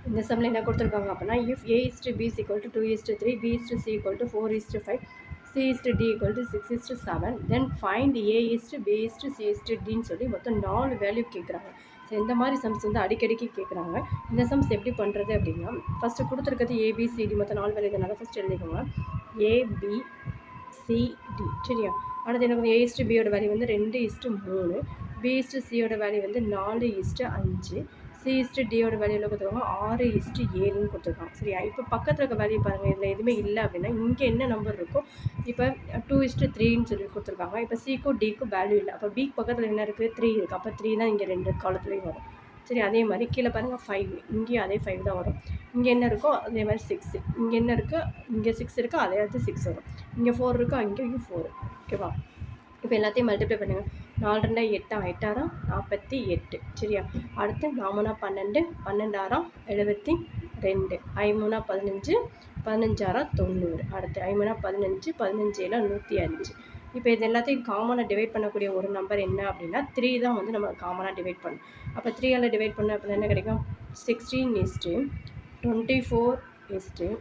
இந்த சம்மில் என்ன கொடுத்துருக்காங்க அப்படின்னா if A/B is equal to 2:3, B/C equal to 4:5, C/D equal to 6:7, then find A/B/C/Dன்னு சொல்லி மொத்தம் 4 வேல்யூ கேட்குறாங்க. ஸோ இந்த மாதிரி சம்ஸ் வந்து அடிக்கடிக்கு கேட்குறாங்க. இந்த சம்ஸ் எப்படி பண்ணுறது அப்படின்னா, ஃபஸ்ட்டு கொடுத்துருக்கிறது ABCD மொத்தம் 4 வேல்யூ இதனால் ஃபஸ்ட் எழுதிக்கோங்க ABCD சரியா. அடுத்து எனக்கு A/Bயோட வேல்யூ வந்து 2:3, B/Cயோட வேல்யூ வந்து 4:5, C/Dயோட வேல்யூவில் கொடுத்துருக்காங்க 6:7ன்னு கொடுத்துருக்காங்க சரியா. இப்போ பக்கத்தில் இருக்க வேல்யூ பாருங்கள், இதில் எதுவுமே இல்லை அப்படின்னா இங்கே என்ன நம்பர் இருக்கோ, இப்போ 2:3ன்னு சொல்லி கொடுத்துருக்காங்க. இப்போ Cக்கும் Dக்கும் வேல்யூ இல்லை, அப்போ Bக்கு பக்கத்தில் என்ன இருக்குது 3 இருக்குது, அப்போ 3 தான் இங்கே 2 காலத்துலேயும் வரும் சரி. அதே மாதிரி கீழே பாருங்கள் 5, இங்கேயும் அதே 5 தான் வரும். இங்கே என்ன இருக்கோ அதே மாதிரி 6, இங்கே என்ன இருக்குது, இங்கே 6 இருக்குது, அதே இடத்து 6 வரும். இங்கே 4 இருக்கோ, அங்கேயும் 4 ஓகேவா. இப்போ எல்லாத்தையும் மல்டிப்ளை பண்ணுங்கள். 4 2 8 8 48 சரியா. அடுத்து 4 12, 12 72, 5 15, 15 90, அடுத்து 5 15, 15 105. இப்போ இது எல்லாத்தையும் காமனாக டிவைட் பண்ணக்கூடிய ஒரு நம்பர் என்ன அப்படின்னா 3 தான் வந்து நம்ம காமனாக டிவைட் பண்ணணும். அப்போ 3ஆல் டிவைட் பண்ண அப்படின்னா என்ன கிடைக்கும், 16:24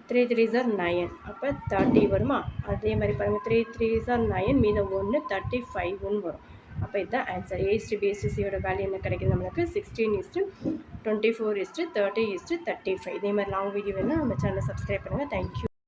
3 3s are 9, அப்போ 30 வருமா. அதே மாதிரி பாருங்கள் 3 3s are 9, மீதம் 1 35ன்னு வரும். அப்போ இதுதான் ஆன்சர். A/B/Cயோட வேல்யூ என்ன கிடைக்குது நம்மளுக்கு 16:24:30:35. இதே மாதிரி லாங் வீடியோ வேணும்னா நம்ம சேனலை சப்ஸ்கிரைப் பண்ணுங்கள். தேங்க்யூ.